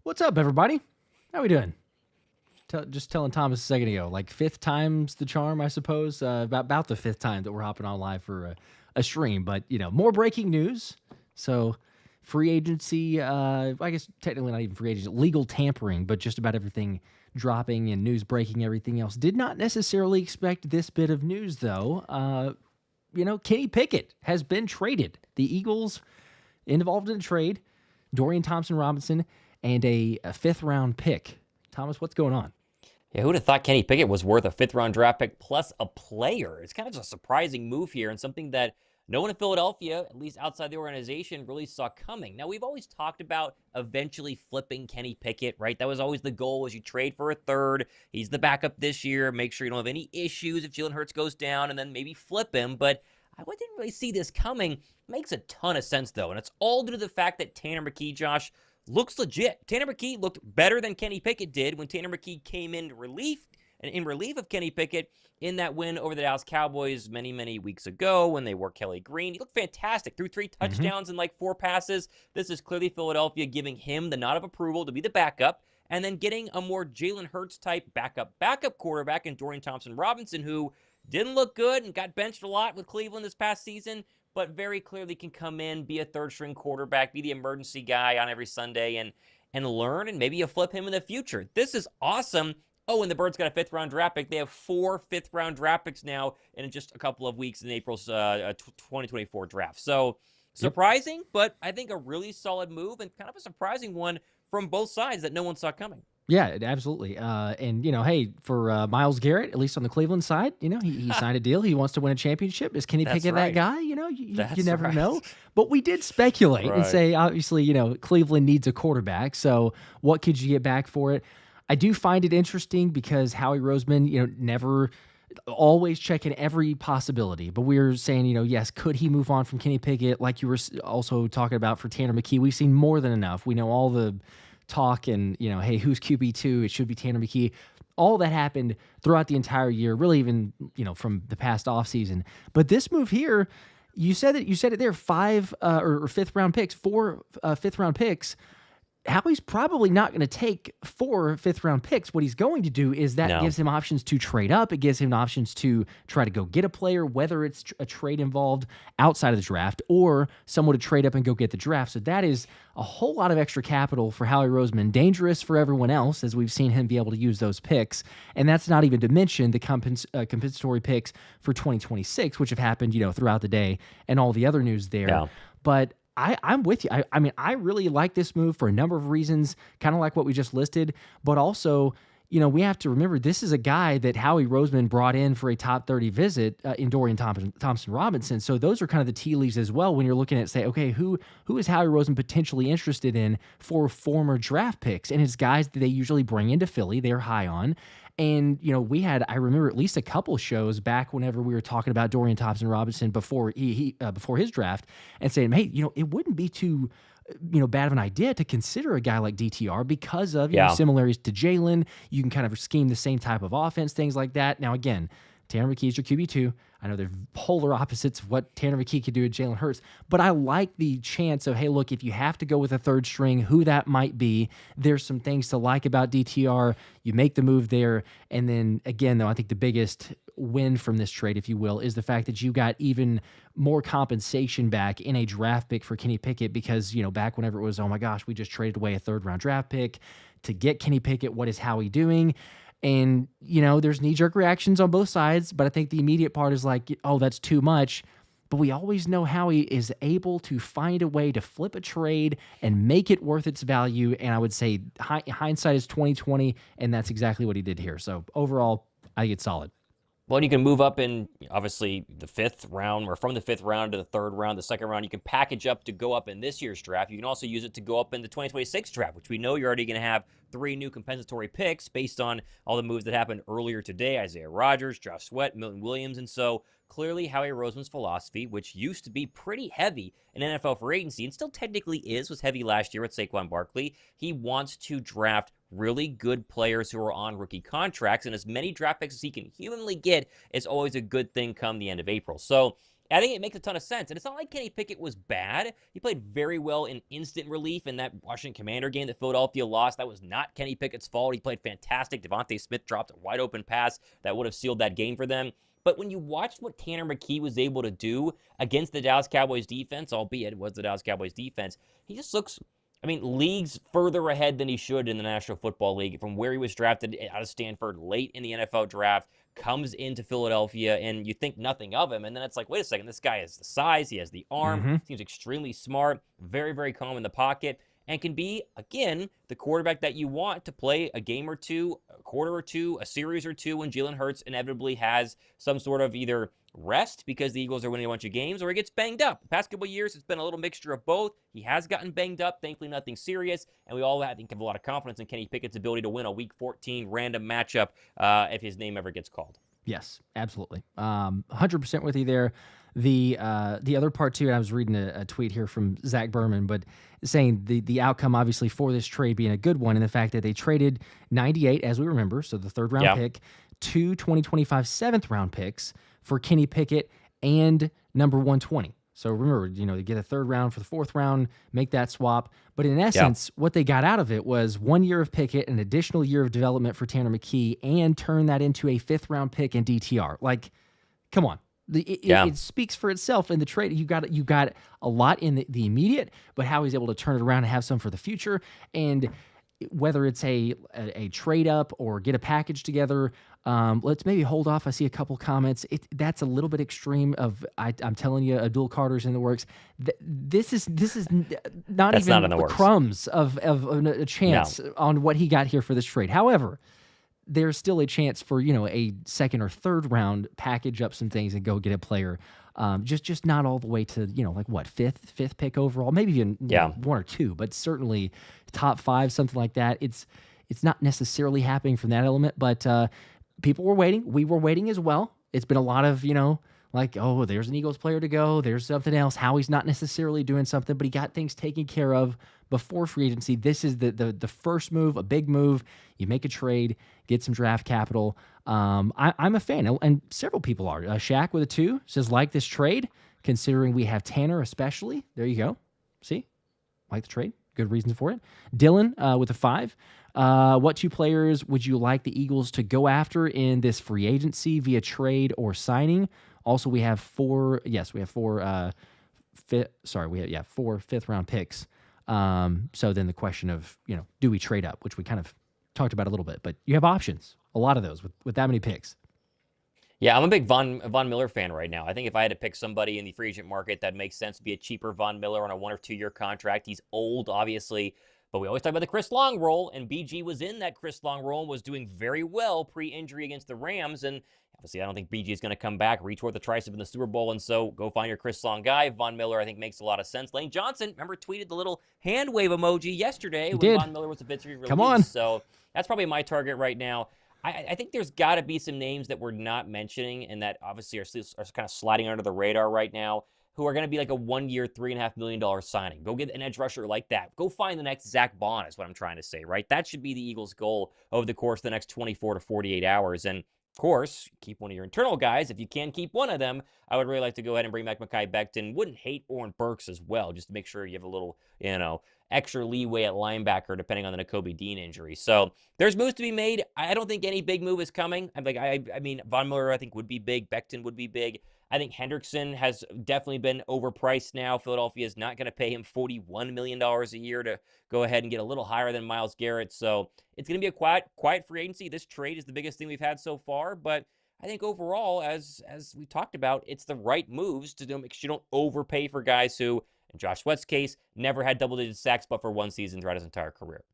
What's up, everybody? How we doing? Just telling Thomas a second ago, like fifth time's the charm, I suppose. About the fifth time that we're hopping on live for a stream. But, more breaking news. So free agency, I guess technically not even free agency, legal tampering, but just about everything dropping and news breaking, everything else. Did not necessarily expect this bit of news, though. Kenny Pickett has been traded. The Eagles involved in a trade, Dorian Thompson-Robinson, and a fifth-round pick. Thomas, what's going on? Yeah, who'd have thought Kenny Pickett was worth a fifth-round draft pick plus a player? It's kind of a surprising move here and something that no one in Philadelphia, at least outside the organization, really saw coming. Now, we've always talked about eventually flipping Kenny Pickett, right? That was always the goal, was you trade for a third. He's the backup this year. Make sure you don't have any issues if Jalen Hurts goes down, and then maybe flip him. But I didn't really see this coming. Makes a ton of sense, though, and it's all due to the fact that Tanner McKee, Josh, looks legit. Tanner McKee looked better than Kenny Pickett did when Tanner McKee came in relief of Kenny Pickett in that win over the Dallas Cowboys many, many weeks ago when they wore Kelly Green. He looked fantastic. Threw 3 touchdowns and like 4 passes. This is clearly Philadelphia giving him the nod of approval to be the backup, and then getting a more Jalen Hurts type backup quarterback in Dorian Thompson-Robinson, who didn't look good and got benched a lot with Cleveland this past season, but very clearly can come in, be a third-string quarterback, be the emergency guy on every Sunday, and learn, and maybe you flip him in the future. This is awesome. Oh, and the Birds got a fifth-round draft pick. They have 4 fifth-round draft picks now in just a couple of weeks in April's 2024 draft. So surprising, but I think a really solid move and kind of a surprising one from both sides that no one saw coming. Yeah, absolutely. And, hey, for Myles Garrett, at least on the Cleveland side, he signed a deal. He wants to win a championship. Is Kenny Pickett that guy? You never know. But we did speculate and say, obviously, Cleveland needs a quarterback. So what could you get back for it? I do find it interesting because Howie Roseman, never always checking every possibility. But we're saying, yes, could he move on from Kenny Pickett? Like you were also talking about for Tanner McKee, we've seen more than enough. We know all the talk and, hey, who's QB2? It should be Tanner McKee. All that happened throughout the entire year, really even, from the past offseason. But this move here, you said it there, 5 or fifth-round picks, 4 fifth-round picks. Howie's probably not going to take 4 fifth-round picks. What he's going to do is that gives him options to trade up. It gives him options to try to go get a player, whether it's a trade involved outside of the draft or someone to trade up and go get the draft. So that is a whole lot of extra capital for Howie Roseman. Dangerous for everyone else, as we've seen him be able to use those picks. And that's not even to mention the compensatory picks for 2026, which have happened, throughout the day, and all the other news there. Yeah. But I'm with you. I mean, I really like this move for a number of reasons, kind of like what we just listed, but also, we have to remember this is a guy that Howie Roseman brought in for a top 30 visit in Dorian Thompson-Robinson. So those are kind of the tea leaves as well when you're looking at, say, okay, who is Howie Roseman potentially interested in for former draft picks? And it's guys that they usually bring into Philly, they're high on. And, I remember at least a couple shows back whenever we were talking about Dorian Thompson-Robinson before before his draft and saying, hey, it wouldn't be too, bad of an idea to consider a guy like DTR because of similarities to Jalen. You can kind of scheme the same type of offense, things like that. Now, again, Tanner McKee is your QB2. I know they're polar opposites of what Tanner McKee could do at Jalen Hurts, but I like the chance of, hey, look, if you have to go with a third string, who that might be, there's some things to like about DTR. You make the move there. And then, again, though, I think the biggest win from this trade, if you will, is the fact that you got even more compensation back in a draft pick for Kenny Pickett because, back whenever it was, oh my gosh, we just traded away a third-round draft pick to get Kenny Pickett. What is Howie doing? And, there's knee-jerk reactions on both sides, but I think the immediate part is like, oh, that's too much. But we always know Howie is able to find a way to flip a trade and make it worth its value. And I would say hindsight is 20/20, and that's exactly what he did here. So overall, I think it's solid. Well, you can move up in, obviously, the 5th round, or from the 5th round to the 3rd round, the 2nd round. You can package up to go up in this year's draft. You can also use it to go up in the 2026 draft, which we know you're already going to have 3 new compensatory picks based on all the moves that happened earlier today. Isaiah Rodgers, Josh Sweat, Milton Williams. And so clearly Howie Roseman's philosophy, which used to be pretty heavy in NFL free agency, and still technically was heavy last year with Saquon Barkley. He wants to draft really good players who are on rookie contracts, and as many draft picks as he can humanly get is always a good thing come the end of April. So I think it makes a ton of sense. And it's not like Kenny Pickett was bad. He played very well in instant relief in that Washington Commander game that Philadelphia lost. That was not Kenny Pickett's fault. He played fantastic. Devontae Smith dropped a wide open pass that would have sealed that game for them. But when you watched what Tanner McKee was able to do against the Dallas Cowboys defense, albeit it was the Dallas Cowboys defense, he just looks, leagues further ahead than he should in the National Football League from where he was drafted out of Stanford late in the NFL draft, comes into Philadelphia, and you think nothing of him. And then it's like, wait a second, this guy has the size, he has the arm, seems extremely smart, very, very calm in the pocket, and can be, again, the quarterback that you want to play a game or two, a quarter or two, a series or two when Jalen Hurts inevitably has some sort of either rest because the Eagles are winning a bunch of games or he gets banged up. The past couple of years, it's been a little mixture of both. He has gotten banged up, thankfully nothing serious, and we all, I think, have a lot of confidence in Kenny Pickett's ability to win a Week 14 random matchup if his name ever gets called. Yes, absolutely. 100% with you there. The other part too, and I was reading a tweet here from Zach Berman, but saying the outcome obviously for this trade being a good one, and the fact that they traded 98, as we remember, so the third round pick, 2 2025 seventh round picks for Kenny Pickett and number 120. So remember, they get a third round for the fourth round, make that swap. But in essence, what they got out of it was 1 year of Pickett, an additional year of development for Tanner McKee, and turn that into a fifth round pick and DTR. Like, come on. It speaks for itself in the trade. You got a lot in the immediate, but how he's able to turn it around and have some for the future. And whether it's a trade up or get a package together, let's maybe hold off. I see a couple comments. That's a little bit extreme. I'm telling you, Abdul Carter's in the works. This is not That's even not in the works. Crumbs of a chance on what he got here for this trade. However, there's still a chance for a second or third round package up some things and go get a player. Just not all the way to fifth pick overall, maybe even one or two, but certainly top 5, something like that. It's not necessarily happening from that element, but people were waiting. We were waiting as well. It's been a lot of there's an Eagles player to go. There's something else. Howie's not necessarily doing something, but he got things taken care of before free agency. This is the first move, a big move. You make a trade, get some draft capital. I'm a fan, and several people are. Shaq with a 2 says, like this trade, considering we have Tanner especially. There you go. See? Like the trade. Good reasons for it. Dylan with a 5. What 2 players would you like the Eagles to go after in this free agency via trade or signing? Also, we have 4. Yes, we have 4. 4 fifth-round picks. So then the question of do we trade up, which we kind of talked about a little bit, but you have options, a lot of those with that many picks. Yeah, I'm a big Von Miller fan right now. I think if I had to pick somebody in the free agent market that makes sense to be a cheaper Von Miller on a 1 or 2 year contract. He's old, obviously, but we always talk about the Chris Long role, and BG was in that Chris Long role and was doing very well pre-injury against the Rams. And obviously, I don't think BG is going to come back, retort the tricep in the Super Bowl, and so go find your Chris Long guy. Von Miller, I think, makes a lot of sense. Lane Johnson, remember, tweeted the little hand wave emoji yesterday when Von Miller was officially released. Come on. So that's probably my target right now. I think there's got to be some names that we're not mentioning and that obviously are kind of sliding under the radar right now who are going to be like a 1 year, $3.5 million signing. Go get an edge rusher like that. Go find the next Zack Baun is what I'm trying to say, right? That should be the Eagles' goal over the course of the next 24 to 48 hours. And of course, keep one of your internal guys. If you can keep one of them, I would really like to go ahead and bring back Mekhi Becton. Wouldn't hate Oren Burks as well, just to make sure you have a little, extra leeway at linebacker depending on the Nakobe Dean injury. So there's moves to be made. I don't think any big move is coming. Von Miller I think would be big. Becton would be big. I think Hendrickson has definitely been overpriced now. Philadelphia is not going to pay him $41 million a year to go ahead and get a little higher than Myles Garrett. So it's going to be a quiet free agency. This trade is the biggest thing we've had so far, but I think overall, as we talked about, it's the right moves to do because you don't overpay for guys who, in Josh Sweat's case, never had double-digit sacks but for 1 season throughout his entire career.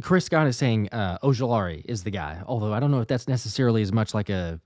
Chris Scott is saying Ojulari is the guy, although I don't know if that's necessarily as much like a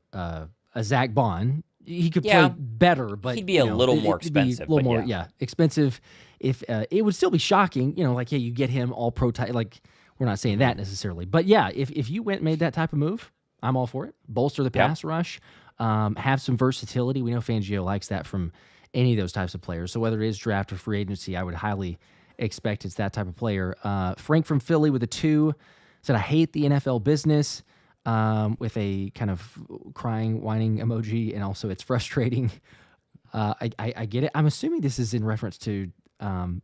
Zack Baun. He could play better, but he'd be a little more expensive. A little more expensive. If it would still be shocking, you get him all pro type. Like, we're not saying that necessarily, but if you went and made that type of move, I'm all for it. Bolster the pass rush, have some versatility. We know Fangio likes that from any of those types of players. So whether it is draft or free agency, I would highly expect it's that type of player. Frank from Philly with a 2 said, I hate the NFL business, with a kind of crying, whining emoji, and also it's frustrating. I get it. I'm assuming this is in reference to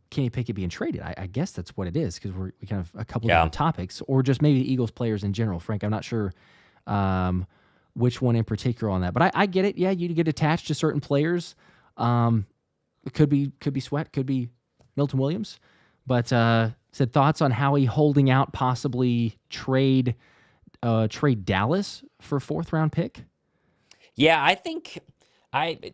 Kenny Pickett being traded. I guess that's what it is, because we kind of a couple of different topics, or just maybe the Eagles players in general. Frank, I'm not sure which one in particular on that, but I get it. Yeah, you get attached to certain players. It could be Sweat, could be Milton Williams, but said thoughts on Howie holding out, possibly trade Dallas for a 4th-round pick. Yeah, I think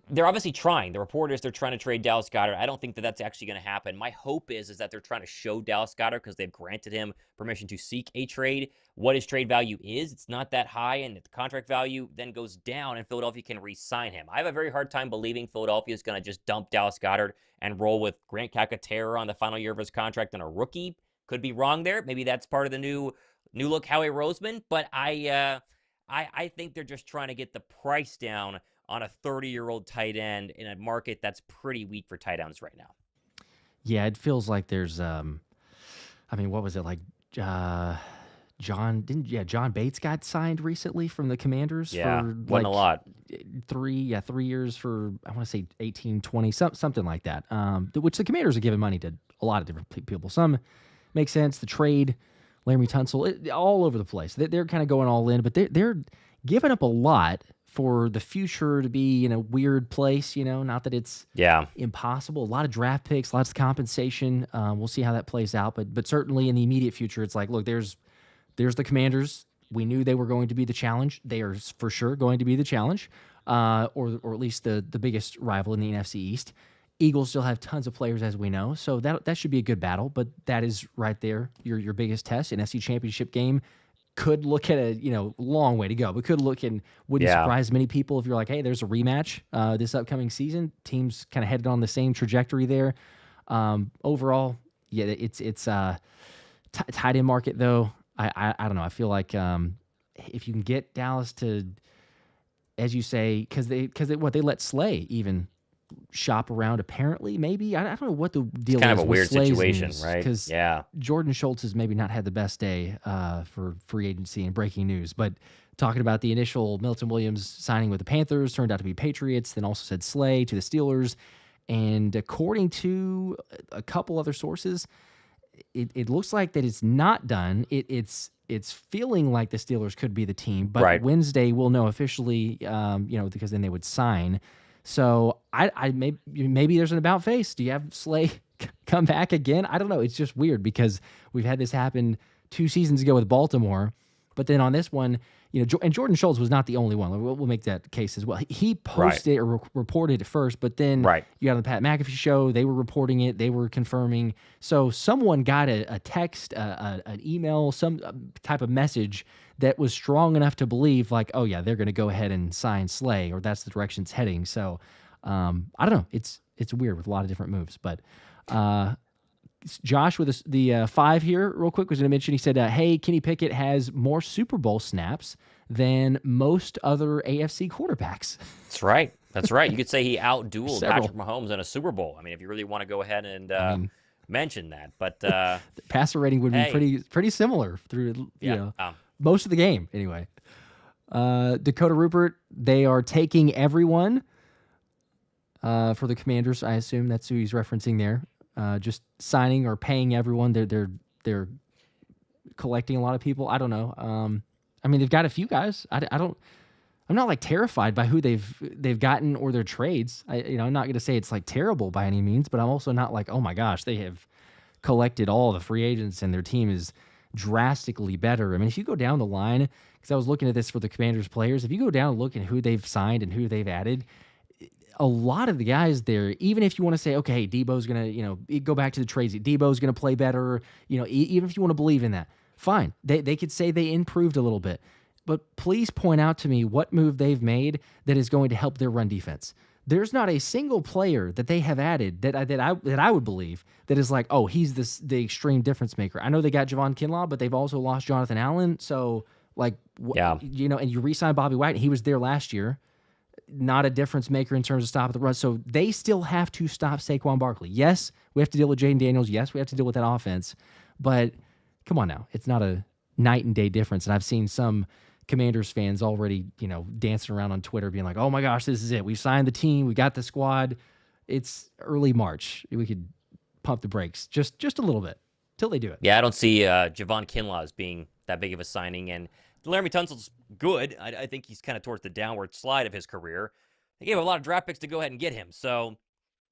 they're obviously trying. The reporters, they're trying to trade Dallas Goedert. I don't think that that's actually going to happen. My hope is that they're trying to show Dallas Goedert, because they've granted him permission to seek a trade, what his trade value is. It's not that high, and the contract value then goes down, and Philadelphia can re-sign him. I have a very hard time believing Philadelphia is going to just dump Dallas Goedert and roll with Grant Calcaterra on the final year of his contract and a rookie. Could be wrong there. Maybe that's part of the new look Howie Roseman, but I think they're just trying to get the price down on a 30-year-old tight end in a market that's pretty weak for tight ends right now. Yeah, it feels like there's, what was it, like John Bates got signed recently from the Commanders? Yeah, for wasn't a lot. 3 years for, I want to say 18, 20, something like that, which the Commanders are giving money to a lot of different people. Some make sense, the trade, Laremy Tunsil, all over the place. They're kind of going all in, but they're giving up a lot for the future to be in a weird place, not that it's impossible. A lot of draft picks, lots of compensation. We'll see how that plays out, but certainly in the immediate future, it's like, look, there's the Commanders. We knew they were going to be the challenge. They are for sure going to be the challenge, or at least the biggest rival in the NFC East. Eagles still have tons of players, as we know, so that should be a good battle. But that is right there, your biggest test. An NFC Championship game could look at a long way to go, but could look and wouldn't surprise many people if you're like, hey, there's a rematch this upcoming season. Teams kind of headed on the same trajectory there. Overall, yeah, it's tight end market though. I don't know. I feel like if you can get Dallas to, as you say, because they let Slay even shop around, apparently, maybe. I don't know what the deal is. It's kind of a weird Slay's situation, news, right? Because Jordan Schultz has maybe not had the best day for free agency and breaking news, but talking about the initial Milton Williams signing with the Panthers, turned out to be Patriots, then also said Slay to the Steelers, and according to a couple other sources, it looks like that it's not done. It's feeling like the Steelers could be the team, but Wednesday we'll know officially, because then they would sign. So I maybe there's an about face. Do you have Slay come back again? I don't know. It's just weird because we've had this happen 2 seasons ago with Baltimore, but then on this one, and Jordan Schultz was not the only one. We'll make that case as well. He posted or reported it first, but then you got on the Pat McAfee show. They were reporting it. They were confirming. So someone got a text, an email, some type of message that was strong enough to believe, like, oh yeah, they're going to go ahead and sign Slay, or that's the direction it's heading. So I don't know. It's weird with a lot of different moves, but. Josh with the 5 here real quick was going to mention, he said, hey, Kenny Pickett has more Super Bowl snaps than most other AFC quarterbacks. That's right. You could say he outdueled Patrick Mahomes in a Super Bowl. I mean, if you really want to go ahead and mention that. But the passer rating would be pretty similar through most of the game anyway. Dakota Rupert, they are taking everyone for the Commanders. I assume that's who he's referencing there. Just signing or paying everyone. They're collecting a lot of people. I don't know. They've got a few guys. I'm not like terrified by who they've gotten or their trades. I'm not going to say it's like terrible by any means, but I'm also not like, oh my gosh, they have collected all the free agents and their team is drastically better. I mean, if you go down the line, because I was looking at this for the Commanders players, if you go down and look at who they've signed and who they've added, a lot of the guys there, even if you want to say, okay, Debo's going to, go back to the trades, Debo's going to play better, even if you want to believe in that, fine. They could say they improved a little bit. But please point out to me what move they've made that is going to help their run defense. There's not a single player that they have added that I would believe that is like, oh, he's the extreme difference maker. I know they got Javon Kinlaw, but they've also lost Jonathan Allen. So, and you re-signed Bobby White, and he was there last year. Not a difference maker in terms of stopping the run. So they still have to stop Saquon Barkley. Yes, we have to deal with Jaden Daniels. Yes, we have to deal with that offense. But come on now. It's not a night and day difference. And I've seen some Commanders fans already, dancing around on Twitter being like, oh my gosh, this is it. We signed the team. We got the squad. It's early March. We could pump the brakes just a little bit till they do it. Yeah, I don't see Javon Kinlaw as being that big of a signing. And Laramie Tunsil's good. I think he's kind of towards the downward slide of his career. They gave a lot of draft picks to go ahead and get him. So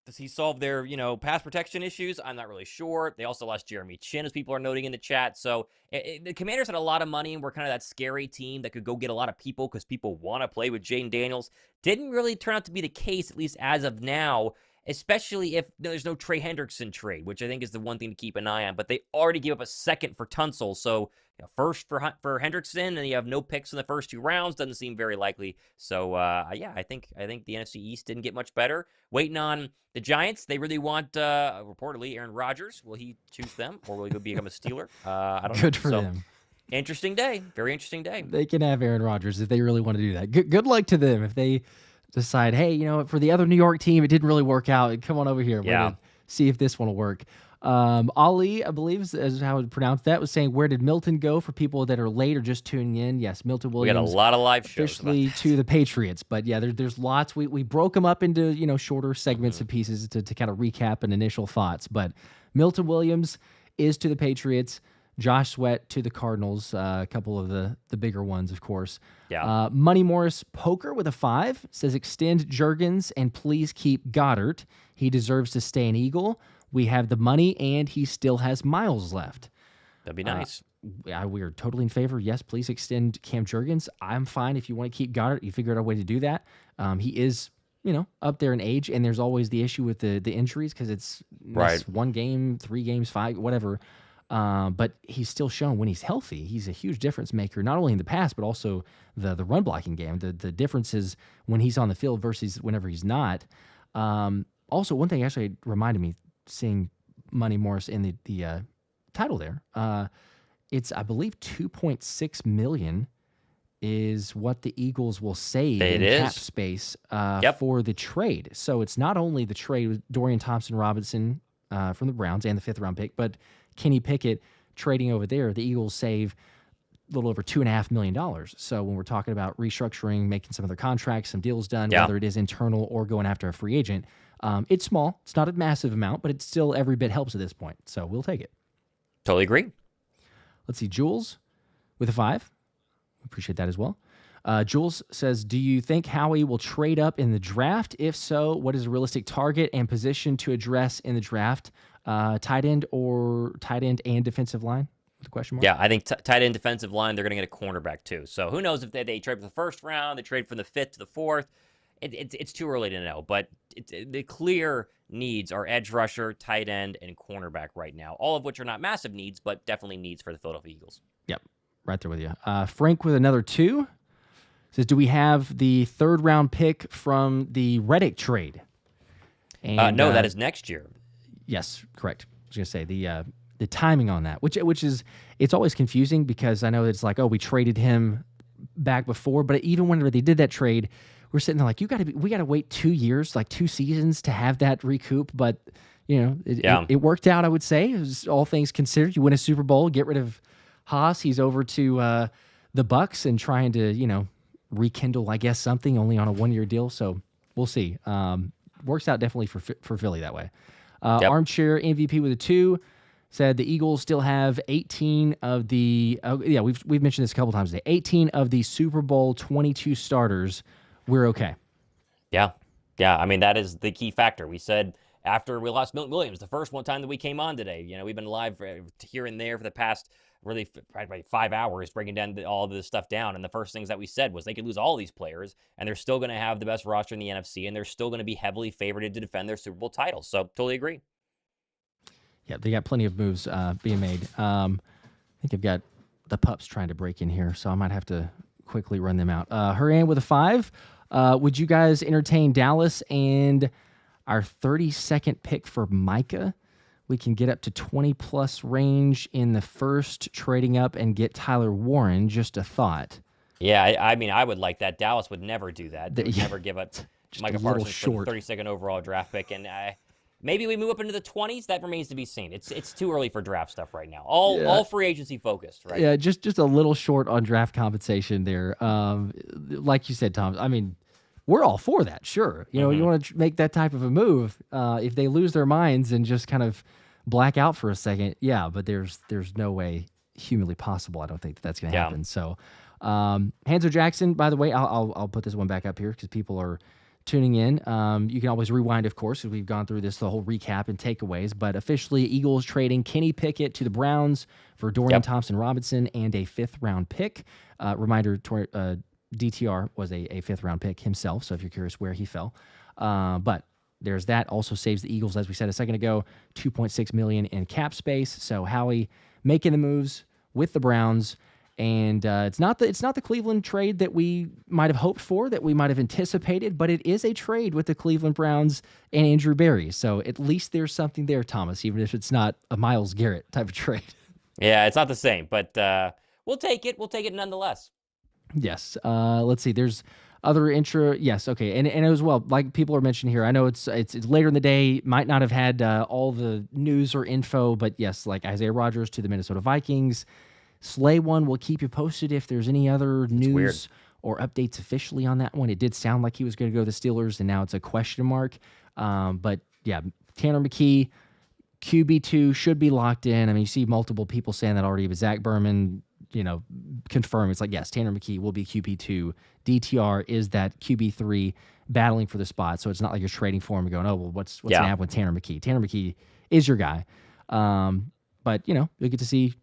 does he solve their, pass protection issues? I'm not really sure. They also lost Jeremy Chin, as people are noting in the chat. So the Commanders had a lot of money, and we're kind of that scary team that could go get a lot of people because people want to play with Jayden Daniels. Didn't really turn out to be the case, at least as of now, especially if there's no Trey Hendrickson trade, which I think is the one thing to keep an eye on. But they already gave up a second for Tunsil. So first for Hendrickson, and you have no picks in the first 2 rounds. Doesn't seem very likely. So, I think the NFC East didn't get much better. Waiting on the Giants. They really want, reportedly, Aaron Rodgers. Will he choose them, or will he go become a Steeler? I don't know. Good for them. Interesting day. Very interesting day. They can have Aaron Rodgers if they really want to do that. Good luck to them if they decide, hey, for the other New York team, it didn't really work out. Come on over here. We're gonna see if this one will work. Ali, I believe is how I would pronounce that, was saying, where did Milton go for people that are late or just tuning in? Yes, Milton Williams. We got a lot of live shows officially to the Patriots. But yeah, there's lots. We broke them up into, shorter segments and pieces to kind of recap and initial thoughts. But Milton Williams is to the Patriots. Josh Sweat to the Cardinals, a couple of the bigger ones, of course. Yeah. Money Morris Poker with a 5 says, extend Juergens and please keep Goedert. He deserves to stay an Eagle. We have the money, and he still has miles left. That'd be nice. We are totally in favor. Yes, please extend Cam Juergens. I'm fine if you want to keep Goedert. You figure out a way to do that. He is, up there in age, and there's always the issue with the injuries because it's 1 game, 3 games, 5, whatever. But he's still shown when he's healthy, he's a huge difference maker, not only in the pass, but also the run blocking game. The difference is when he's on the field versus whenever he's not. Also, one thing actually reminded me, seeing Money Morris in the title there, it's, I believe, $2.6 million is what the Eagles will save in cap space for the trade. So it's not only the trade with Dorian Thompson-Robinson from the Browns and the 5th round pick, but Kenny Pickett trading over there. The Eagles save a little over $2.5 million. So when we're talking about restructuring, making some other contracts, some deals done, whether it is internal or going after a free agent, it's small. It's not a massive amount, but it still every bit helps at this point. So we'll take it. Totally agree. Let's see. Jules with a 5. Appreciate that as well. Jules says, do you think Howie will trade up in the draft? If so, what is a realistic target and position to address in the draft? Tight end and defensive line? With a question mark? Yeah, I think tight end, defensive line, they're going to get a cornerback too. So who knows if they trade for the 1st round, they trade from the 5th to the 4th. It's too early to know, but the clear needs are edge rusher, tight end, and cornerback right now, all of which are not massive needs, but definitely needs for the Philadelphia Eagles. Yep, right there with you. Frank with another 2 says, do we have the 3rd round pick from the Reddick trade? And, no, that is next year. Yes, correct. I was going to say the timing on that, which is, it's always confusing because I know it's like, oh, we traded him back before, but even whenever they did that trade, we're sitting there like, we got to wait 2 years, like 2 seasons to have that recoup. But it worked out. I would say, it was, all things considered, you win a Super Bowl, get rid of Haas. He's over to the Bucks and trying to rekindle, I guess, something, only on a 1-year deal. So we'll see. Works out definitely for Philly that way. Armchair MVP with a 2 said the Eagles still have 18 of the we've mentioned this a couple times today. 18 of the Super Bowl 22 starters. We're okay. Yeah. I mean, that is the key factor. We said after we lost Milton Williams, the first one time that we came on today, we've been live here and there for the past really probably 5 hours breaking down all this stuff down. And the first things that we said was they could lose all these players and they're still going to have the best roster in the NFC and they're still going to be heavily favored to defend their Super Bowl title. So totally agree. Yeah, they got plenty of moves being made. I think I've got the pups trying to break in here, so I might have to quickly run them out. Haran with a 5. Would you guys entertain Dallas and our 32nd pick for Micah? We can get up to 20-plus range in the 1st, trading up and get Tyler Warren. Just a thought. Yeah, I mean, I would like that. Dallas would never do that. They would never give up Micah Parsons for the 32nd overall draft pick. And Maybe we move up into the 20s. That remains to be seen. It's too early for draft stuff right now. All free agency focused, right? Yeah, just a little short on draft compensation there. Like you said, Tom, I mean, we're all for that, sure. You want to make that type of a move. If they lose their minds and just kind of black out for a second, yeah, but there's no way humanly possible. I don't think that's going to happen. So, Hanzo Jackson, by the way, I'll put this one back up here because people are tuning in. You can always rewind, of course, as we've gone through the whole recap and takeaways. But officially, Eagles trading Kenny Pickett to the Browns for Dorian Thompson-Robinson and a 5th-round pick. Reminder, DTR was a 5th-round pick himself, so if you're curious where he fell. But there's that. Also saves the Eagles, as we said a second ago, $2.6 million in cap space. So Howie making the moves with the Browns. And it's not the Cleveland trade that we might have hoped for, that we might have anticipated, but it is a trade with the Cleveland Browns and Andrew Berry. So at least there's something there, Thomas, even if it's not a Myles Garrett type of trade. Yeah, it's not the same, but we'll take it. We'll take it nonetheless. Yes. Let's see. There's other Yes. Okay. And as well, like people are mentioning here, I know it's later in the day, might not have had all the news or info, but yes, like Isaiah Rodgers to the Minnesota Vikings. Slay one will keep you posted if there's any other news or updates officially on that one. It did sound like he was going to go to the Steelers, and now it's a question mark. But yeah, Tanner McKee, QB2 should be locked in. I mean, you see multiple people saying that already, but Zach Berman, confirm. It's like, yes, Tanner McKee will be QB2. DTR is that QB3 battling for the spot. So it's not like you're trading for him and going, oh, well, what's going to happen with Tanner McKee? Tanner McKee is your guy. But, you'll get to see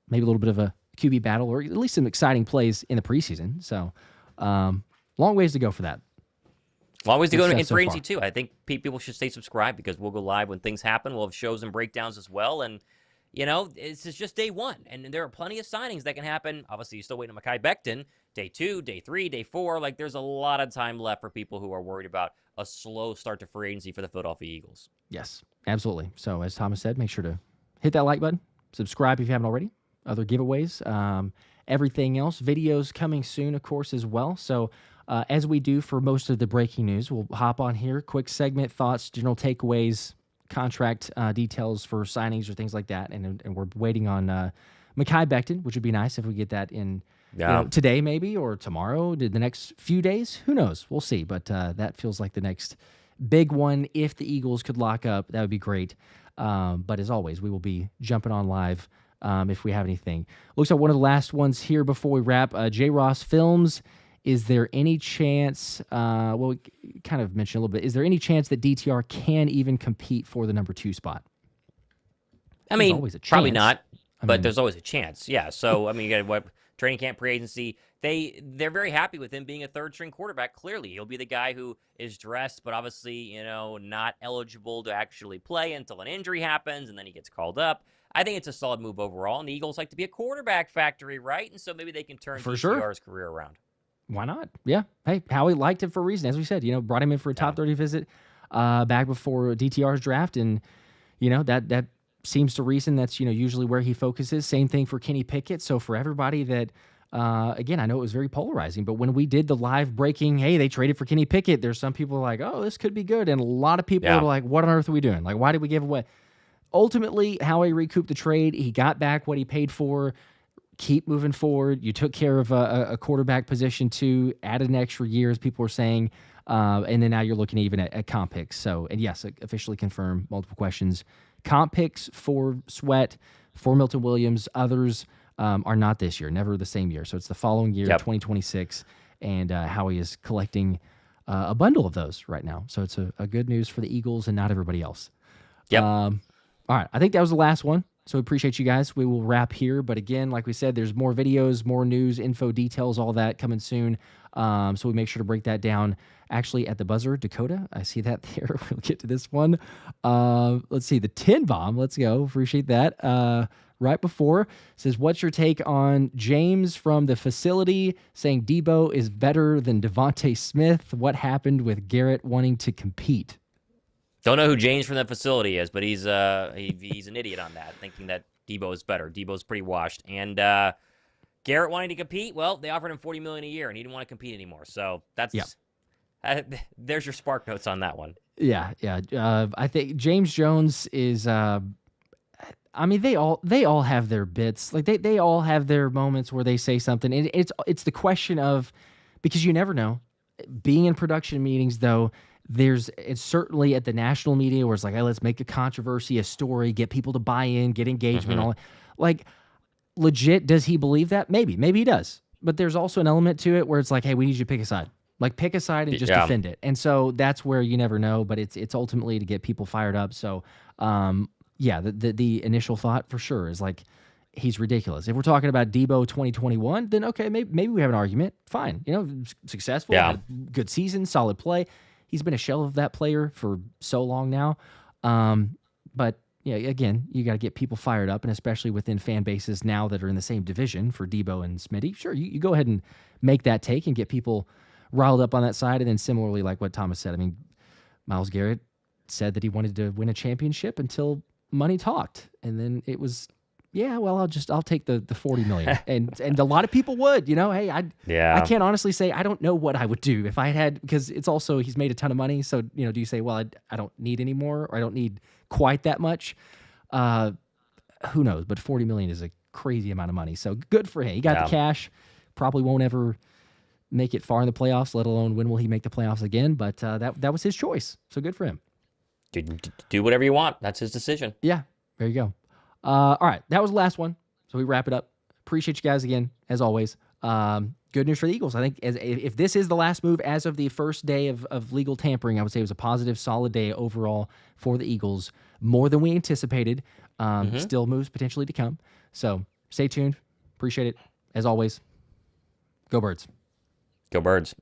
maybe a little bit of a QB battle or at least some exciting plays in the preseason. So long ways to go for that. Long ways to go in free agency, too. I think people should stay subscribed because we'll go live when things happen. We'll have shows and breakdowns as well. And, this is just day one. And there are plenty of signings that can happen. Obviously, you're still waiting on Mekhi Becton. Day 2, day 3, day 4. Like, there's a lot of time left for people who are worried about a slow start to free agency for the Philadelphia Eagles. Yes, absolutely. So, as Thomas said, make sure to hit that like button. Subscribe if you haven't already. Other giveaways, everything else. Videos coming soon, of course, as well. So as we do for most of the breaking news, we'll hop on here. Quick segment, thoughts, general takeaways, contract details for signings or things like that. And we're waiting on Mekhi Becton, which would be nice if we get that in today maybe or tomorrow, the next few days. Who knows? We'll see. But that feels like the next big one. If the Eagles could lock up, that would be great. But as always, we will be jumping on live if we have anything. Looks like one of the last ones here before we wrap. J. Ross Films. Is there any chance, we kind of mentioned a little bit, is there any chance that DTR can even compete for the number 2 spot? I mean, probably not, but there's always a chance. Yeah, so, I mean, you got training camp, pre-agency. They're very happy with him being a third-string quarterback, clearly. He'll be the guy who is dressed, but obviously, not eligible to actually play until an injury happens, and then he gets called up. I think it's a solid move overall, and the Eagles like to be a quarterback factory, right? And so maybe they can turn DTR's career around. Why not? Yeah. Hey, Howie liked him for a reason. As we said, brought him in for a top 30 visit back before DTR's draft. And, that seems to reason that's, usually where he focuses. Same thing for Kenny Pickett. So for everybody that, again, I know it was very polarizing, but when we did the live breaking, hey, they traded for Kenny Pickett, there's some people like, oh, this could be good. And a lot of people are like, what on earth are we doing? Like, why did we give away? Ultimately, Howie recouped the trade. He got back what he paid for. Keep moving forward. You took care of a quarterback position too, added an extra year, as people were saying, and then now you're looking even at comp picks. So, and yes, officially confirmed, multiple questions. Comp picks for Sweat, for Milton Williams, others are not this year, never the same year. So it's the following year, 2026, and Howie is collecting a bundle of those right now. So it's a good news for the Eagles and not everybody else. Yep. All right, I think that was the last one. So appreciate you guys. We will wrap here. But again, like we said, there's more videos, more news, info, details, all that coming soon. So we make sure to break that down. Actually, at the buzzer, Dakota, I see that there. We'll get to this one. Let's see, the 10 bomb. Let's go. Appreciate that. Right before says, what's your take on James from the facility saying Debo is better than Devontae Smith? What happened with Garrett wanting to compete? Don't know who James from the facility is, but he's an idiot on that, thinking that Debo is better. Debo's pretty washed. And Garrett wanting to compete, well, they offered him $40 million a year, and he didn't want to compete anymore. So that's there's your spark notes on that one. Yeah. I think James Jones is. I mean, they all have their bits. Like they all have their moments where they say something. And it's the question of, because you never know. Being in production meetings, though, it's certainly at the national media where it's like, hey, let's make a controversy, a story, get people to buy in, get engagement. All like, legit, does he believe that? Maybe he does. But there's also an element to it where it's like, hey, we need you to pick a side. Like, pick a side and just defend it. And so that's where you never know. But it's ultimately to get people fired up. So, yeah, the initial thought for sure is like, he's ridiculous. If we're talking about Debo 2021, then okay, maybe we have an argument. Fine. Successful, had a good season, solid play. He's been a shell of that player for so long now. But yeah, again, you got to get people fired up, and especially within fan bases now that are in the same division for Debo and Smitty. Sure, you go ahead and make that take and get people riled up on that side. And then similarly, like what Thomas said, I mean, Myles Garrett said that he wanted to win a championship until money talked. And then it was, yeah, well, I'll take the 40 million. and a lot of people would, hey, I can't honestly say, I don't know what I would do if I had, because it's also, he's made a ton of money. So, do you say, well, I don't need any more, or I don't need quite that much? Who knows? But 40 million is a crazy amount of money. So good for him. He got the cash, probably won't ever make it far in the playoffs, let alone when will he make the playoffs again. But that was his choice. So good for him. Do whatever you want. That's his decision. Yeah, there you go. All right, that was the last one. So we wrap it up. Appreciate you guys again, as always. Good news for the Eagles. I think if this is the last move as of the first day of legal tampering, I would say it was a positive, solid day overall for the Eagles. More than we anticipated. Still moves potentially to come. So stay tuned. Appreciate it. As always, go Birds. Go Birds.